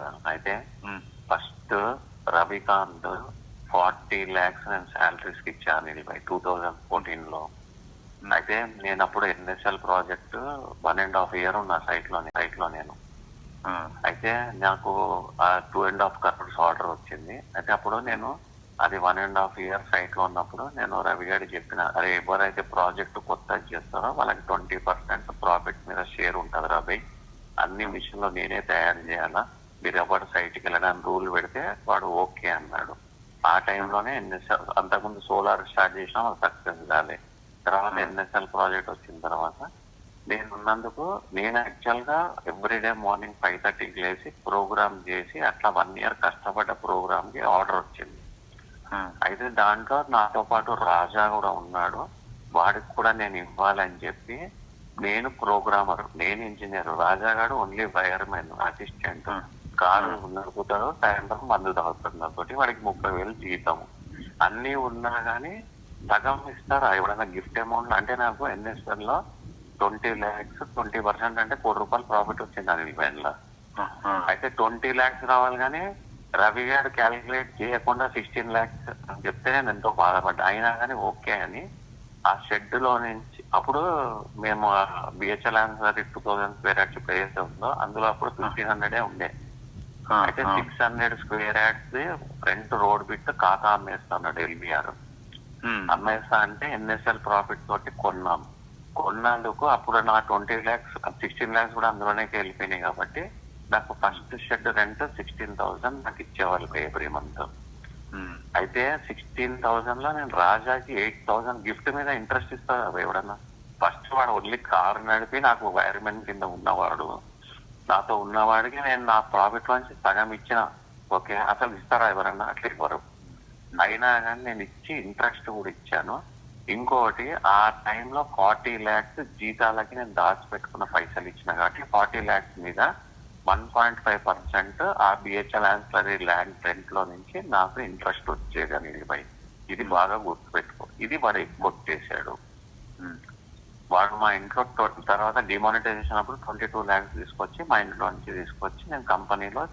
కదా. అయితే first Ravikanth 40 lakhs నేను శాలరీస్కి ఇచ్చాను అనిల్ 2014లో. అయితే నేను అప్పుడు ఎన్ఎస్ఎల్ ప్రాజెక్ట్ 1.5 year ఉన్న సైట్లో నేను. అయితే నాకు ఆ 2.5 crores ఆర్డర్ వచ్చింది. అయితే అప్పుడు నేను అది 1.5 year సైట్లో ఉన్నప్పుడు నేను రవి గారికి చెప్పిన, అరే ఎవరైతే ప్రాజెక్ట్ కొత్త చేస్తారో వాళ్ళకి 20% ప్రాఫిట్ మీద షేర్ ఉంటుంది రవి, అన్ని మిషన్లు నేనే తయారు చేయాలా, మీరు ఎవరు సైట్కి వెళ్ళడానికి రూల్ పెడితే వాడు ఓకే అన్నాడు. ఆ టైంలోనే ఎన్ఎస్ఎల్, అంతకుముందు సోలార్ స్టార్ట్ చేసినా సక్సెస్ కాలే. తర్వాత ఎన్ఎస్ఎల్ ప్రాజెక్ట్ వచ్చిన తర్వాత నేను ఉన్నందుకు నేను యాక్చువల్గా ఎవ్రీడే మార్నింగ్ 5:30కి లేచి ప్రోగ్రామ్ చేసి అట్లా 1 year కష్టపడ్డ ప్రోగ్రామ్కి ఆర్డర్ వచ్చింది. అయితే దాంట్లో నాతో పాటు రాజా కూడా ఉన్నాడు, వాడికి కూడా నేను ఇవ్వాలని చెప్పి, నేను ప్రోగ్రామర్, నేను ఇంజనీర్, రాజా గారు ఓన్లీ వైర్మెన్ అసిస్టెంట్, కారు నడుపుతాడు, సాయంత్రం మందు తాగుతాడు, నాతోటి వాడికి 30,000 జీతం. అన్నీ ఉన్నా కానీ సగం ఇస్తారా ఎవడన్నా గిఫ్ట్ అమౌంట్ అంటే. నాకు ఎన్ఎస్ఎల్ లో 20 lakhs 20% అంటే ₹1 crore ప్రాఫిట్ వచ్చింది అది ఈవెంట్లో. అయితే 20 lakhs రావాలి కానీ రవి గారు క్యాలిక్యులేట్ చేయకుండా 16 lakhs అని చెప్తే నేను ఎంతో బాధపడ్డా. అయినా కానీ ఓకే అని ఆ షెడ్ లో నుంచి, అప్పుడు మేము బిహెచ్ఎల్ ఆన్సర్ 2000 square yards ప్లేస్ ఉందో అందులో అప్పుడు 1500 ఉండే. అయితే 600 square yards front road bit కాకా అమ్మేస్తున్నాడు ఎల్బిఆర్. అమ్మేస్తా అంటే ఎన్ఎస్ఎల్ ప్రాఫిట్ తోటి కొన్నందుకు అప్పుడు నా 20 lakhs 16 lakhs కూడా అందులోనే వెళ్ళిపోయినాయి. కాబట్టి నాకు ఫస్ట్ షెడ్ రెంట్ 16,000 నాకు ఇచ్చేవాళ్ళు ఎవ్రీ మంత్. అయితే 16,000 లో నేను రాజాకి 8,000 గిఫ్ట్ మీద ఇంట్రెస్ట్ ఇస్తాను ఎవడన్నా. ఫస్ట్ వాడు ఓన్లీ కారు నడిపి నాకు వైర్మెన్ కింద ఉన్నవాడు, నాతో ఉన్నవాడికి నేను నా ప్రాఫిట్ నుంచి సగం ఇచ్చిన. ఓకే, అసలు ఇస్తారా ఎవరన్నా? అట్లా ఇవ్వరు. అయినా కానీ నేను ఇచ్చి ఇంట్రెస్ట్ కూడా ఇచ్చాను. ఇంకోటి, ఆ టైంలో 40 lakhs జీతాలకి నేను దాచిపెట్టుకున్న పైసలు ఇచ్చిన కాబట్టి 40 lakhs మీద 1.5% ఆ బిహెచ్ఎల్ ఆన్సిలరీ ల్యాండ్ రెంట్ లో నుంచి నాకు ఇంట్రెస్ట్ వచ్చేదని. ఇది బాగా గుర్తుపెట్టుకో. ఇది వాడు కొట్టేశాడు. వాడు మా ఇంట్లో తర్వాత డిమానిటైజేషన్ అప్పుడు 22 lakhs తీసుకొచ్చి మా ఇంట్లో నుంచి తీసుకొచ్చి నేను కంపెనీలో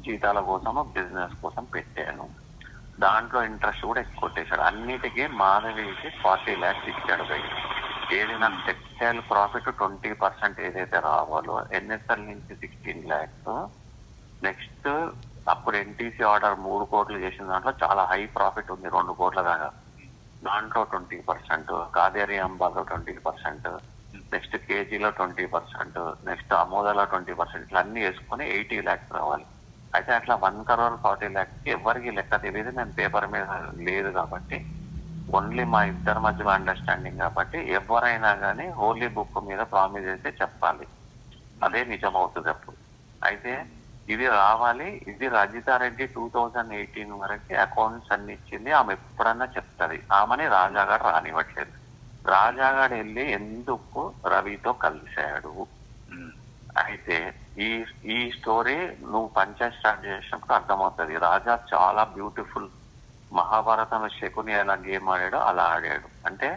జీతాల కోసం బిజినెస్ కోసం పెట్టాను. దాంట్లో ఇంట్రెస్ట్ కూడా ఎక్కువ కొట్టేశాడు. అన్నిటికీ మాధవికి 40 lakhs ఇచ్చాడు. ఏది నాకు టెక్స్టైల్ ప్రాఫిట్ 20% ఏదైతే రావాలో, ఎన్ఎస్ఎల్ నుంచి 16 lakhs, నెక్స్ట్ అప్పుడు ఎన్టీసీ ఆర్డర్ 3 కోట్లు చేసిన దాంట్లో చాలా హై ప్రాఫిట్ ఉంది, 2 కోట్ల దాకా, దాంట్లో 20%, కాదేరి అంబాలో 20%, నెక్స్ట్ కేజీలో 20%, నెక్స్ట్ అమోదాలో 20%, ఇట్లా అన్ని వేసుకొని 80 lakhs రావాలి. అయితే అట్లా 1 crore 40 lakhs ఎవరికి లెక్క తెలియదు. నేను పేపర్ మీద లేదు కాబట్టి, ఓన్లీ మా ఇద్దరి మధ్యలో అండర్స్టాండింగ్ కాబట్టి ఎవరైనా కానీ హోలీ బుక్ మీద ప్రామిస్ చేస్తే చెప్పాలి, అదే నిజం అవుతుంది అప్పుడు. అయితే ఇది రావాలి. ఇది రజితారెడ్డి 2018 వరకు అకౌంట్స్ అన్ని ఇచ్చింది. ఆమె ఎప్పుడన్నా చెప్తుంది. ఆమెని రాజాగాడు రానివ్వట్లేదు. రాజాగాడు వెళ్ళి ఎందుకు రవితో కలిశాడు. అయితే ఈ స్టోరీ నువ్వు పంచాయత్ స్టార్ట్ చేసినప్పుడు అర్థమవుతుంది. రాజా చాలా బ్యూటిఫుల్, మహాభారతంలో శకుని ఎలా గేమ్ ఆడాడో అలా ఆడాడు. అంటే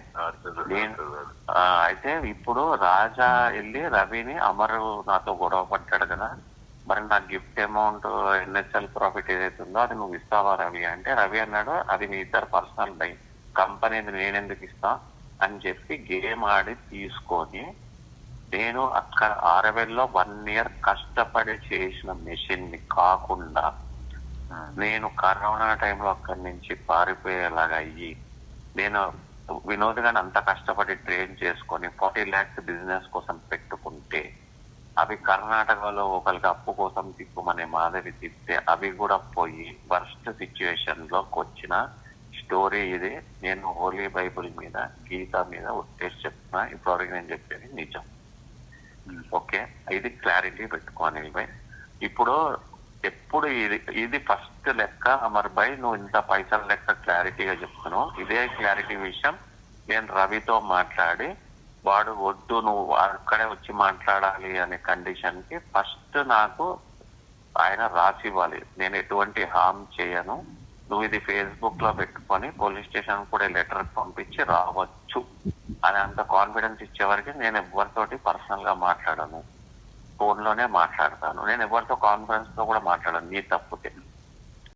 అయితే ఇప్పుడు రాజా వెళ్ళి రవిని, అమరు నాతో గొడవ పడ్డాడు కదా, మరి నా గిఫ్ట్ అమౌంట్ ఎన్ఎస్ఎల్ ప్రాఫిట్ ఏదైతే ఉందో అది నువ్వు ఇస్తావా రవి అంటే, రవి అన్నాడు అది మీ ఇద్దరు పర్సనల్ బై, కంపెనీని నేనెందుకు ఇస్తా అని చెప్పి గేమ్ ఆడి తీసుకొని, నేను అక్కడ ఆరవెల్లో 1 year కష్టపడి చేసిన మెషిన్ ని కాకుండా నేను కరోనా టైంలో అక్కడి నుంచి పారిపోయేలాగా అయ్యి, నేను వినోద్ గాని అంత కష్టపడి ట్రైన్ చేసుకొని 40 lakhs బిజినెస్ కోసం పెట్టుకుంటే, అవి కర్ణాటకలో ఒకరికి అప్పు కోసం తిప్పుమనే మాధవి తిప్పితే అవి కూడా పోయి వర్స్ట్ సిచ్యువేషన్ లోకి వచ్చిన స్టోరీ ఇది. నేను హోలీ బైబుల్ మీద, గీత మీద ఉద్దేశించి చెప్తున్నా. ఇప్పటివరకు నేను చెప్పేది నిజం. ఓకే, ఇది క్లారిటీ పెట్టుకోని ఇప్పుడు ఎప్పుడు ఇది ఫస్ట్ లెక్క. అమర్ భాయ్, నువ్వు ఇంత పైసల లెక్క క్లారిటీగా చెప్తున్నావు. ఇదే క్లారిటీ విషయం నేను రవితో మాట్లాడి, వాడు వద్దు నువ్వు అక్కడే వచ్చి మాట్లాడాలి అనే కండిషన్ కి ఫస్ట్ నాకు ఆయన రాసి ఇవ్వాలి. నేను ఎటువంటి హామ్ చేయను, నువ్వు ఇది ఫేస్బుక్ లో పెట్టుకొని పోలీస్ స్టేషన్ కూడా లెటర్ పంపించి రావచ్చు అని అంత కాన్ఫిడెన్స్ ఇచ్చేవరకు నేను ఎవరితోటి పర్సనల్ గా మాట్లాడను. ఫోన్ లోనే మాట్లాడతాను. నేను ఎవరితో కాన్ఫరెన్స్ లో కూడా మాట్లాడను నీ తప్పితే.